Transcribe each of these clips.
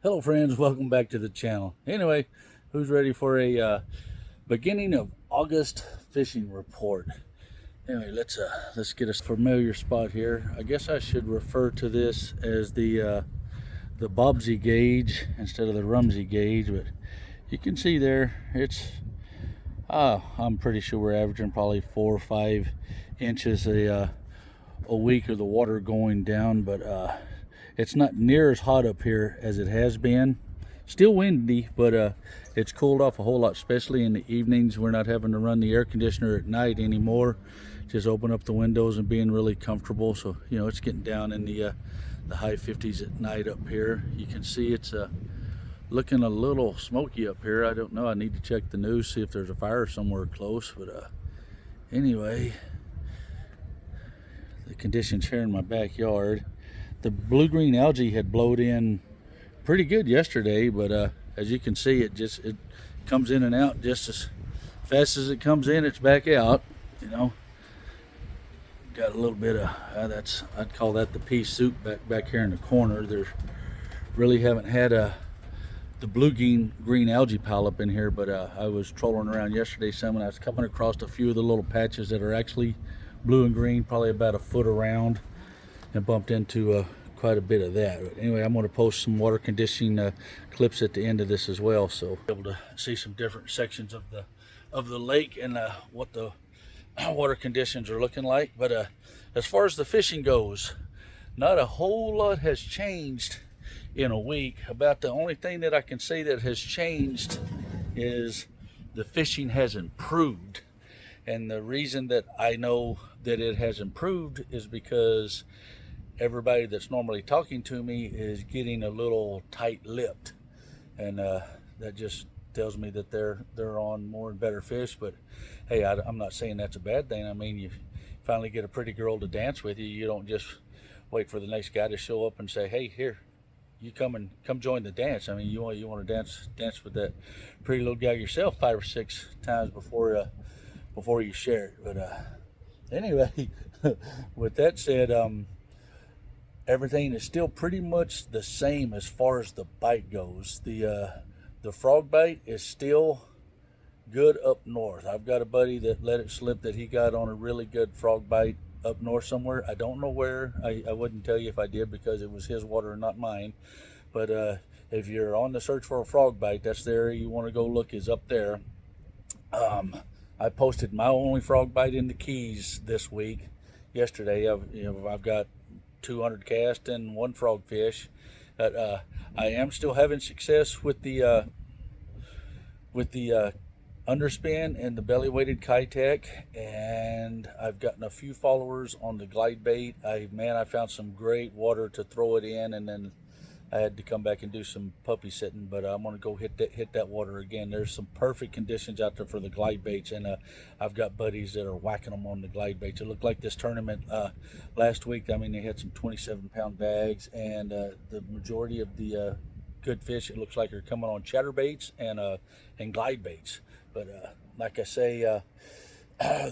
Hello friends, welcome back to the channel. Anyway, who's ready for a beginning of August fishing report? Anyway, let's get a familiar spot here. I guess I should refer to this as the Bobsy gauge instead of the Rumsey gauge, but you can see there I'm pretty sure we're averaging probably 4 or 5 inches a week of the water going down, but it's not near as hot up here as it has been. Still windy, but it's cooled off a whole lot, especially in the evenings. We're not having to run the air conditioner at night anymore. Just open up the windows and being really comfortable. So, you know, it's getting down in the high 50s at night up here. You can see it's looking a little smoky up here. I don't know. I need to check the news, see if there's a fire somewhere close. But anyway, the conditions here in my backyard. The blue-green algae had blowed in pretty good yesterday, but as you can see, it comes in and out just as fast as it comes in. It's back out. You know, got a little bit of I'd call that the pea soup back here in the corner. There's really haven't had the blue-green algae pile up in here, but I was trolling around yesterday some, and I was coming across a few of the little patches that are actually blue and green, probably about a foot around, and bumped into quite a bit of that. But anyway, I'm going to post some water conditioning clips at the end of this as well, so able to see some different sections of the lake and what the water conditions are looking like. But as far as the fishing goes, not a whole lot has changed in a week. About the only thing that I can say that has changed is the fishing has improved. And the reason that I know that it has improved is because everybody that's normally talking to me is getting a little tight-lipped, and that just tells me that they're on more and better fish. But hey, I'm not saying that's a bad thing. I mean, you finally get a pretty girl to dance with you. You don't just wait for the next guy to show up and say, hey, here, you come join the dance. I mean, you want to dance with that pretty little guy yourself 5 or 6 times before you share it. But anyway, with that said, everything is still pretty much the same as far as the bite goes. The frog bite is still good up north. I've got a buddy that let it slip that he got on a really good frog bite up north somewhere. I don't know where. I wouldn't tell you if I did, because it was his water and not mine. But if you're on the search for a frog bite, that's the area you want to go look, is up there. I posted my only frog bite in the Keys this week. Yesterday, I've got 200 cast and 1 frogfish. I am still having success with the underspin and the belly weighted Kitech, and I've gotten a few followers on the glide bait. I found some great water to throw it in, and then I had to come back and do some puppy sitting, but I'm going to go hit that water again. There's some perfect conditions out there for the glide baits, and I've got buddies that are whacking them on the glide baits. It looked like this tournament last week. I mean, they had some 27-pound bags, and the majority of the good fish, it looks like, are coming on chatterbaits and glide baits. But like I say,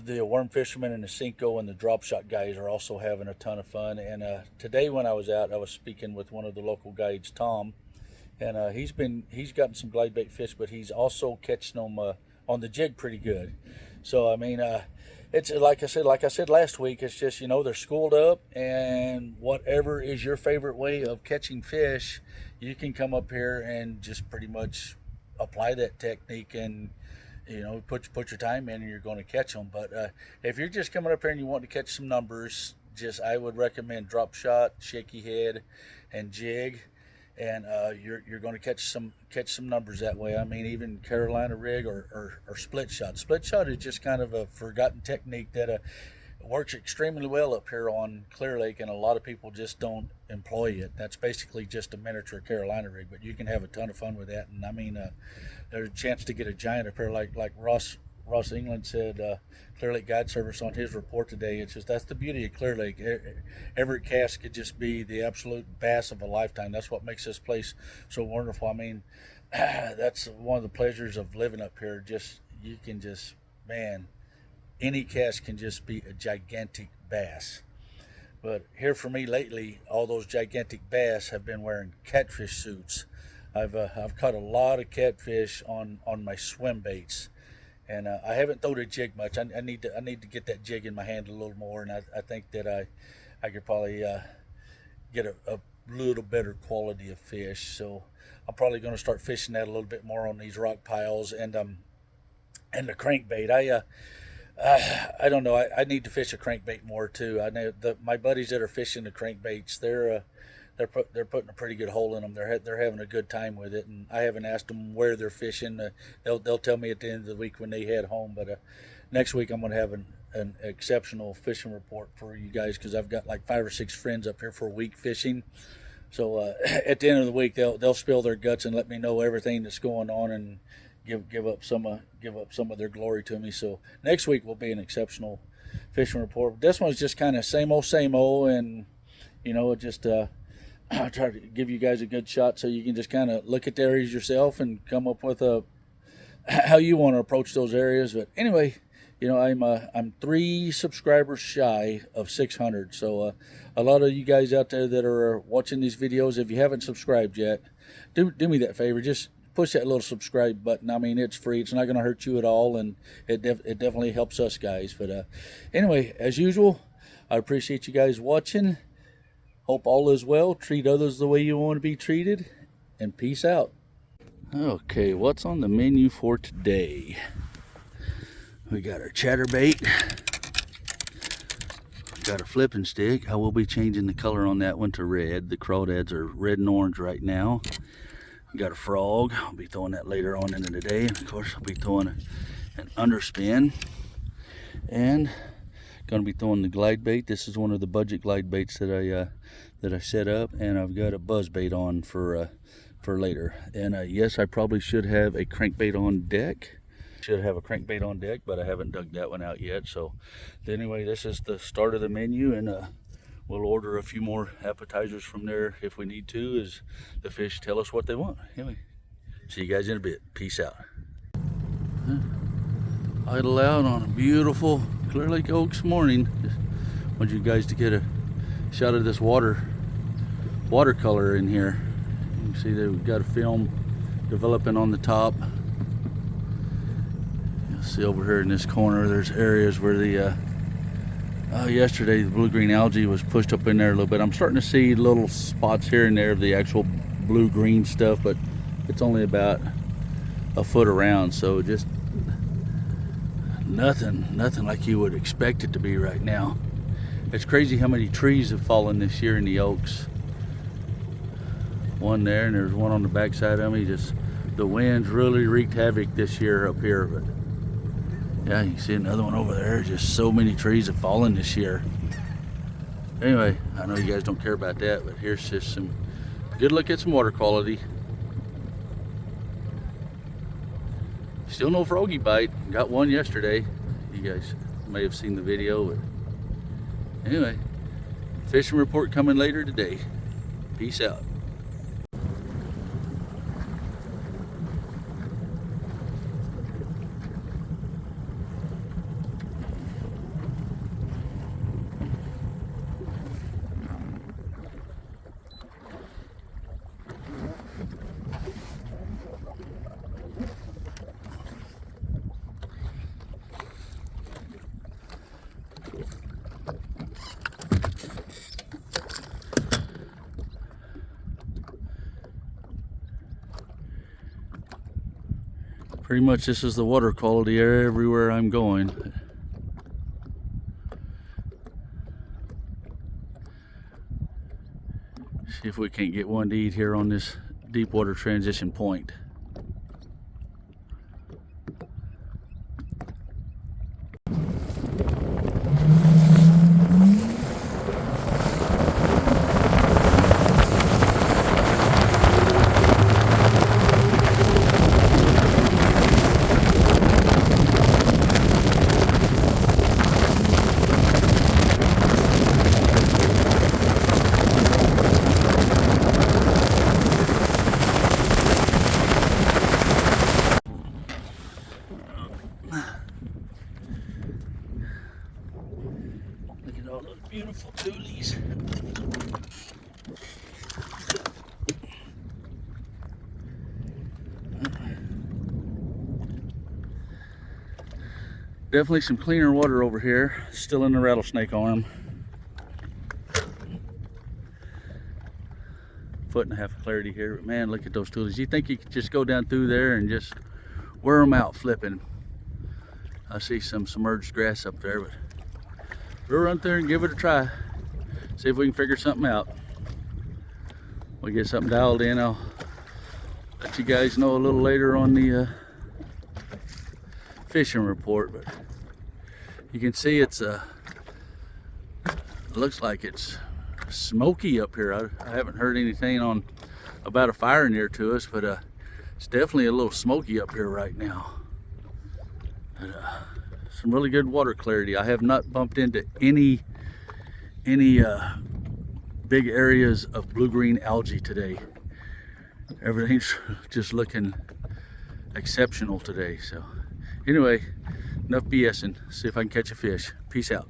the worm fishermen and the Cinco and the drop shot guys are also having a ton of fun. And today when I was out, I was speaking with one of the local guides, Tom, and he's gotten some glide bait fish, but he's also catching them on the jig pretty good. So I mean, it's like I said last week, it's just, they're schooled up, and whatever is your favorite way of catching fish, you can come up here and just pretty much apply that technique, and put your time in, and you're going to catch them. But if you're just coming up here and you want to catch some numbers, I would recommend drop shot, shaky head, and jig, and you're going to catch some numbers that way. I mean, even Carolina rig or split shot. Split shot is just kind of a forgotten technique that works extremely well up here on Clearlake, and a lot of people just don't employ it. That's basically just a miniature Carolina rig, but you can have a ton of fun with that. And I mean, there's a chance to get a giant up here, like Ross England said, Clearlake Guide Service on his report today. It's just, that's the beauty of Clearlake. Every cast could just be the absolute bass of a lifetime. That's what makes this place so wonderful. I mean, that's one of the pleasures of living up here. You can just, man, any cast can just be a gigantic bass. But here for me lately, all those gigantic bass have been wearing catfish suits. I've caught a lot of catfish on my swim baits, and I haven't thrown a jig much. I need to get that jig in my hand a little more, and I think that I could probably get a little better quality of fish. So I'm probably going to start fishing that a little bit more on these rock piles and the crankbait. I don't know. I need to fish a crankbait more too. I know my buddies that are fishing the crankbaits, they're putting a pretty good hole in them. They're having a good time with it, and I haven't asked them where they're fishing. They'll tell me at the end of the week when they head home. But next week I'm going to have an exceptional fishing report for you guys, because I've got like 5 or 6 friends up here for a week fishing. So at the end of the week they'll spill their guts and let me know everything that's going on, and give up some of their glory to me. So next week will be an exceptional fishing report. This one's just kind of same old, and just I try to give you guys a good shot so you can just kind of look at the areas yourself and come up with how you want to approach those areas. But anyway, I'm 3 subscribers shy of 600. So a lot of you guys out there that are watching these videos, if you haven't subscribed yet, do me that favor. Just push that little subscribe button. I mean, it's free. It's not going to hurt you at all, and it definitely helps us guys. But anyway, as usual, I appreciate you guys watching. Hope all is well. Treat others the way you want to be treated, and peace out. Okay, what's on the menu for today? We got our chatterbait. Got a flipping stick. I will be changing the color on that one to red. The crawdads are red and orange right now. Got a frog. I'll be throwing that later on into the day. And of course, I'll be throwing an underspin. And going to be throwing the glide bait. This is one of the budget glide baits that I set up, and I've got a buzz bait on for later. And yes, I probably should have a crankbait on deck. But I haven't dug that one out yet. So anyway, this is the start of the menu, and we'll order a few more appetizers from there if we need to, as the fish tell us what they want. Anyway, see you guys in a bit. Peace out. Idle out on a beautiful Clearlake Oaks morning. Just want you guys to get a shot of this watercolor in here. You can see that we've got a film developing on the top. You'll see over here in this corner, there's areas where yesterday the blue-green algae was pushed up in there a little bit. I'm starting to see little spots here and there of the actual blue-green stuff, but it's only about a foot around, so just nothing like you would expect it to be right now. It's crazy how many trees have fallen this year in the Oaks. One there, and there's one on the backside of me. Just the winds really wreaked havoc this year up here. But yeah, you can see another one over there. Just so many trees have fallen this year. Anyway, I know you guys don't care about that, but here's just some good look at some water quality. Still no froggy bite. Got one yesterday. You guys may have seen the video, but anyway, fishing report coming later today. Peace out. Pretty much this is the water quality everywhere I'm going. See if we can't get one to eat here on this deep water transition point. Definitely some cleaner water over here. Still in the rattlesnake arm. 1.5 foot of clarity here. But man, look at those tulies. You think you could just go down through there and just wear them out flipping. I see some submerged grass up there, but we'll run through and give it a try. See if we can figure something out. We'll get something dialed in. I'll let you guys know a little later on the fishing report. But you can see it looks like it's smoky up here. I haven't heard anything about a fire near to us, but it's definitely a little smoky up here right now. But, some really good water clarity. I have not bumped into any big areas of blue-green algae today. Everything's just looking exceptional today. So anyway, enough BSing. See if I can catch a fish. Peace out.